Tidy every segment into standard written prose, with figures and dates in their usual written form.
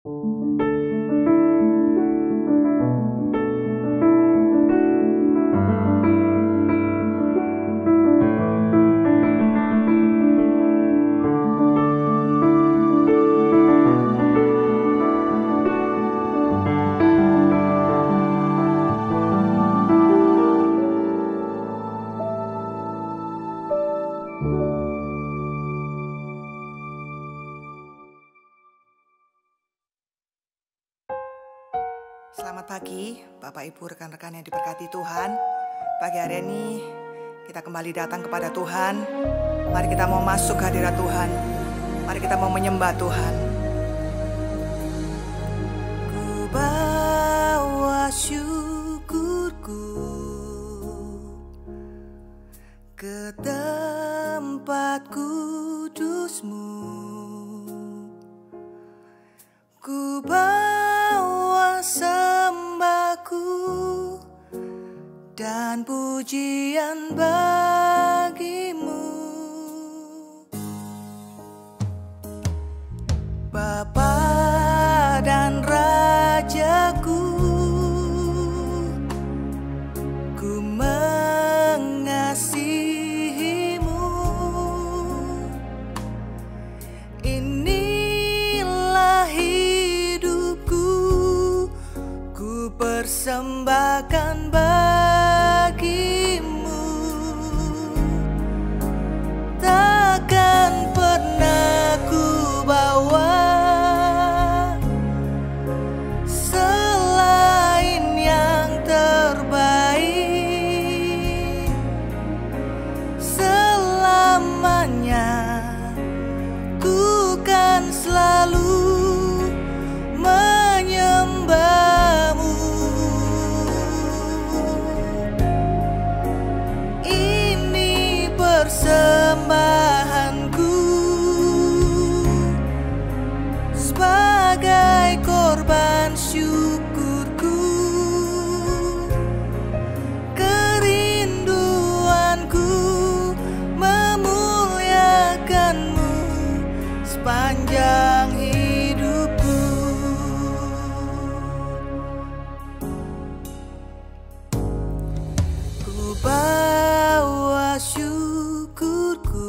Selamat pagi, Bapak Ibu rekan-rekan yang diberkati Tuhan. Pagi hari ini kita kembali datang kepada Tuhan. Mari kita mau masuk ke hadirat Tuhan. Mari kita mau menyembah Tuhan. Ku bawa syukurku ke tempat kudus-Mu. Ku bawa sembahku dan pujian bagi-Mu, Bapa dan Rajaku. Ku mengasihi-Mu. Inilah hidupku, ku persembahkan bagi-Mu. Takkan pernah ku bawa selain yang terbaik. Selamanya ku kan selalu menyembah-Mu. Ini persembahanku sebagai korban syukurku. Kerinduanku memuliakan-Mu sepanjang hidupku. Ku bawa syukurku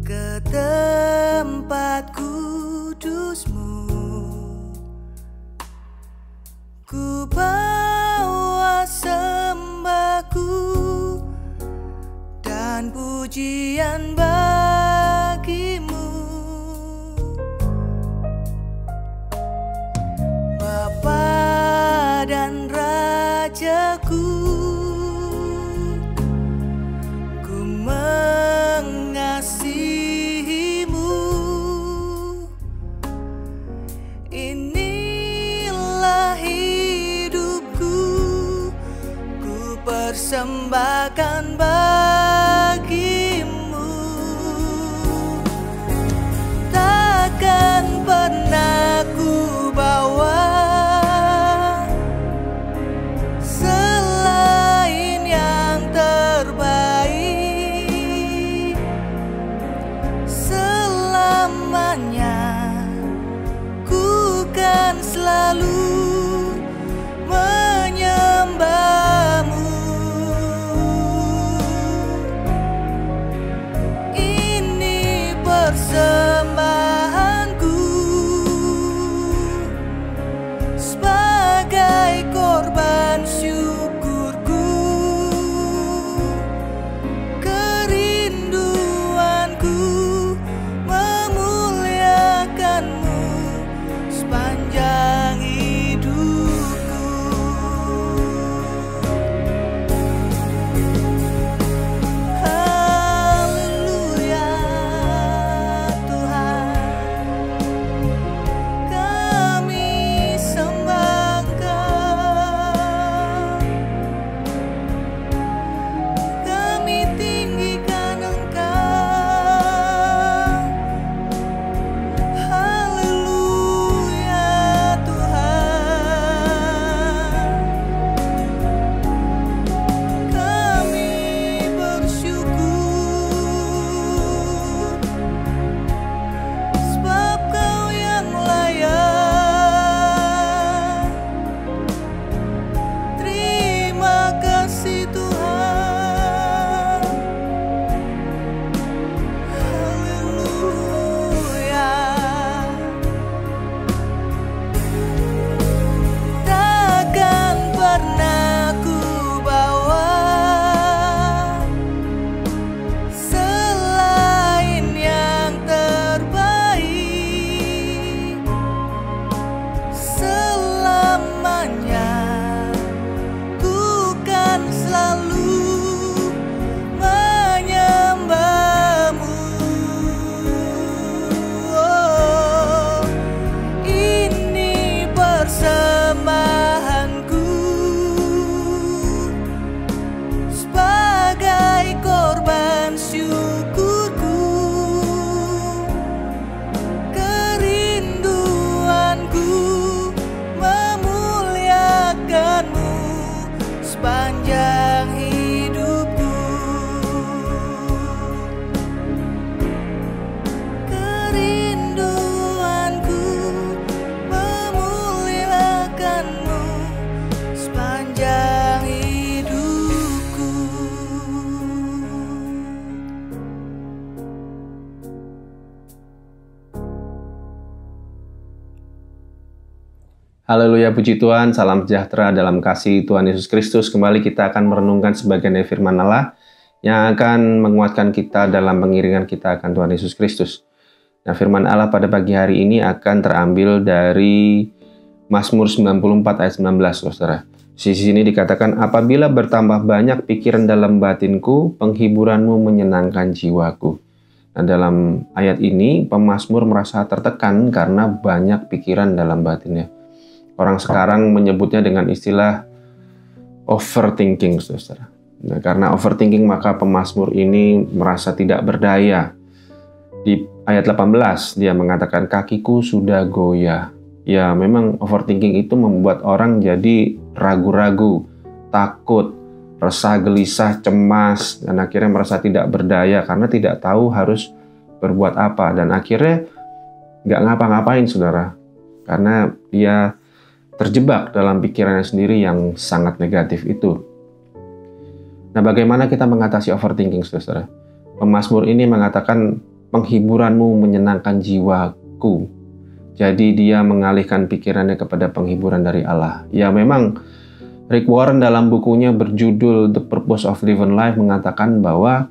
ke tempat kudus-Mu. Ku bawa sembahku dan pujian bagi-Mu, Bapa dan Rajaku. Ku mengasihi-Mu. Inilah hidupku, ku persembahkan bagi-Mu. Takkan pernah ku bawa selain yang terbaik. Selamanya ku kan selalu menyembah-Mu. Haleluya, puji Tuhan, salam sejahtera dalam kasih Tuhan Yesus Kristus. Kembali kita akan merenungkan sebagian dari firman Allah yang akan menguatkan kita dalam pengiringan kita akan Tuhan Yesus Kristus. Nah, firman Allah pada pagi hari ini akan terambil dari Mazmur 94 ayat 19, saudara. Di sini dikatakan, apabila bertambah banyak pikiran dalam batinku, penghiburanmu menyenangkan jiwaku. Nah, dalam ayat ini, pemazmur merasa tertekan karena banyak pikiran dalam batinnya. Orang sekarang menyebutnya dengan istilah overthinking, saudara. Nah, karena overthinking maka pemazmur ini merasa tidak berdaya. Di ayat 18 dia mengatakan kakiku sudah goyah. Ya, memang overthinking itu membuat orang jadi ragu-ragu, takut, resah, gelisah, cemas, dan akhirnya merasa tidak berdaya karena tidak tahu harus berbuat apa. Dan akhirnya nggak ngapa-ngapain, saudara. Karena dia terjebak dalam pikirannya sendiri yang sangat negatif itu. Nah, bagaimana kita mengatasi overthinking, saudara? Pemazmur ini mengatakan, penghiburanmu menyenangkan jiwaku. Jadi dia mengalihkan pikirannya kepada penghiburan dari Allah. Ya, memang Rick Warren dalam bukunya berjudul The Purpose of Living Life mengatakan bahwa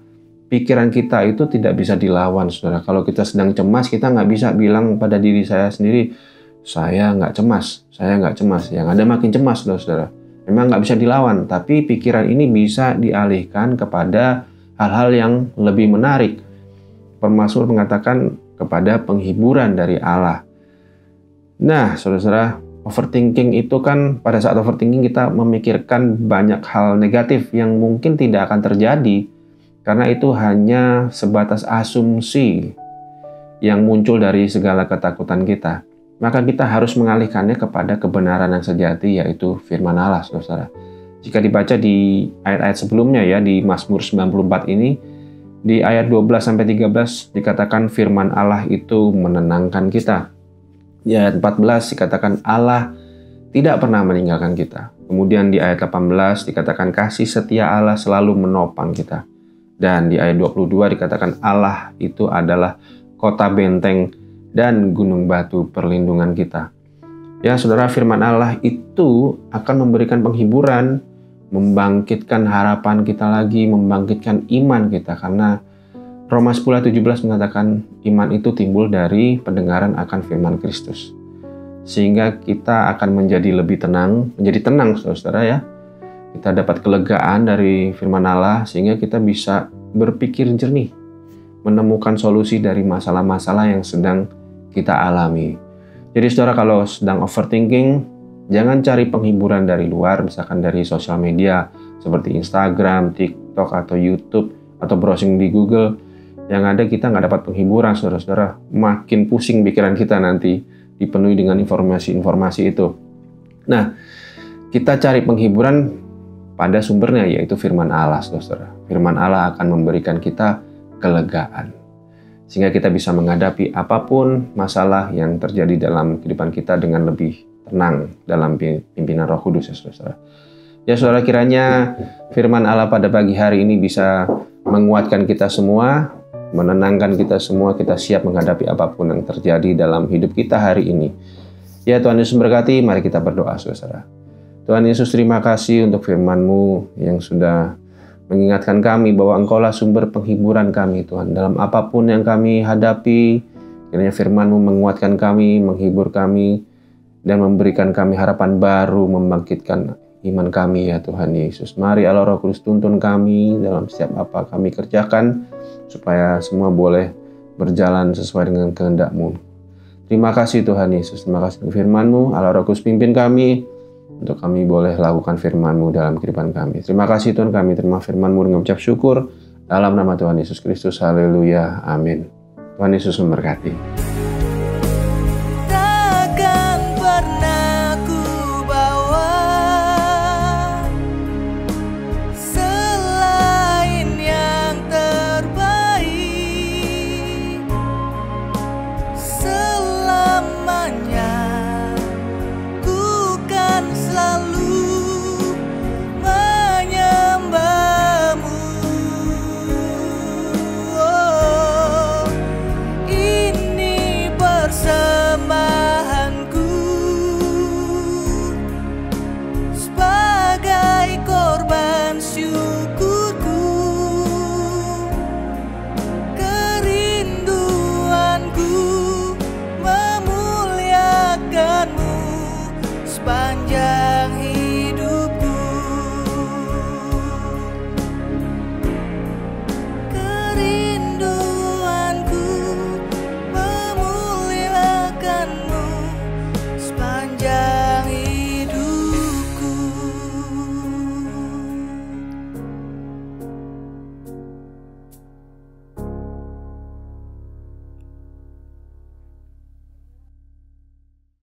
pikiran kita itu tidak bisa dilawan, saudara. Kalau kita sedang cemas, kita nggak bisa bilang pada diri saya sendiri, saya nggak cemas. Yang ada makin cemas, saudara. Memang nggak bisa dilawan, tapi pikiran ini bisa dialihkan kepada hal-hal yang lebih menarik. Pemazmur mengatakan kepada penghiburan dari Allah. Nah, saudara-saudara, overthinking itu kan pada saat overthinking kita memikirkan banyak hal negatif yang mungkin tidak akan terjadi karena itu hanya sebatas asumsi yang muncul dari segala ketakutan kita. Maka kita harus mengalihkannya kepada kebenaran yang sejati, yaitu firman Allah, saudara. Jika dibaca di ayat-ayat sebelumnya ya, di Mazmur 94 ini, di ayat 12-13 dikatakan firman Allah itu menenangkan kita. Di ayat 14 dikatakan Allah tidak pernah meninggalkan kita. Kemudian di ayat 18 dikatakan kasih setia Allah selalu menopang kita. Dan di ayat 22 dikatakan Allah itu adalah kota benteng dan gunung batu perlindungan kita. Ya, saudara, firman Allah itu akan memberikan penghiburan, membangkitkan harapan kita lagi, membangkitkan iman kita. Karena Roma 10:17 mengatakan iman itu timbul dari pendengaran akan firman Kristus. Sehingga kita akan menjadi lebih tenang, menjadi tenang, saudara ya. Kita dapat kelegaan dari firman Allah sehingga kita bisa berpikir jernih, menemukan solusi dari masalah-masalah yang sedang kita alami. Jadi saudara, kalau sedang overthinking, jangan cari penghiburan dari luar, misalkan dari sosial media seperti Instagram, TikTok, atau YouTube, atau browsing di Google. Yang ada kita nggak dapat penghiburan, saudara-saudara. Makin pusing pikiran kita nanti, dipenuhi dengan informasi-informasi itu. Nah, kita cari penghiburan pada sumbernya, yaitu firman Allah, saudara. Firman Allah akan memberikan kita kelegaan, sehingga kita bisa menghadapi apapun masalah yang terjadi dalam kehidupan kita dengan lebih tenang dalam pimpinan Roh Kudus, ya saudara. Ya saudara, kiranya firman Allah pada pagi hari ini bisa menguatkan kita semua, menenangkan kita semua, kita siap menghadapi apapun yang terjadi dalam hidup kita hari ini. Ya, Tuhan Yesus memberkati, mari kita berdoa, saudara. Tuhan Yesus, terima kasih untuk firman-Mu yang sudah mengingatkan kami bahwa Engkaulah sumber penghiburan kami, Tuhan. Dalam apapun yang kami hadapi, kiranya firman-Mu menguatkan kami, menghibur kami, dan memberikan kami harapan baru, membangkitkan iman kami, ya Tuhan Yesus. Mari Allah Roh Kudus tuntun kami dalam setiap apa kami kerjakan, supaya semua boleh berjalan sesuai dengan kehendak-Mu. Terima kasih Tuhan Yesus, terima kasih untuk firman-Mu. Allah Roh Kudus pimpin kami, untuk kami boleh lakukan firman-Mu dalam kehidupan kami. Terima kasih Tuhan, kami terima firman-Mu dengan ucap syukur. Dalam nama Tuhan Yesus Kristus, haleluya, amin. Tuhan Yesus memberkati.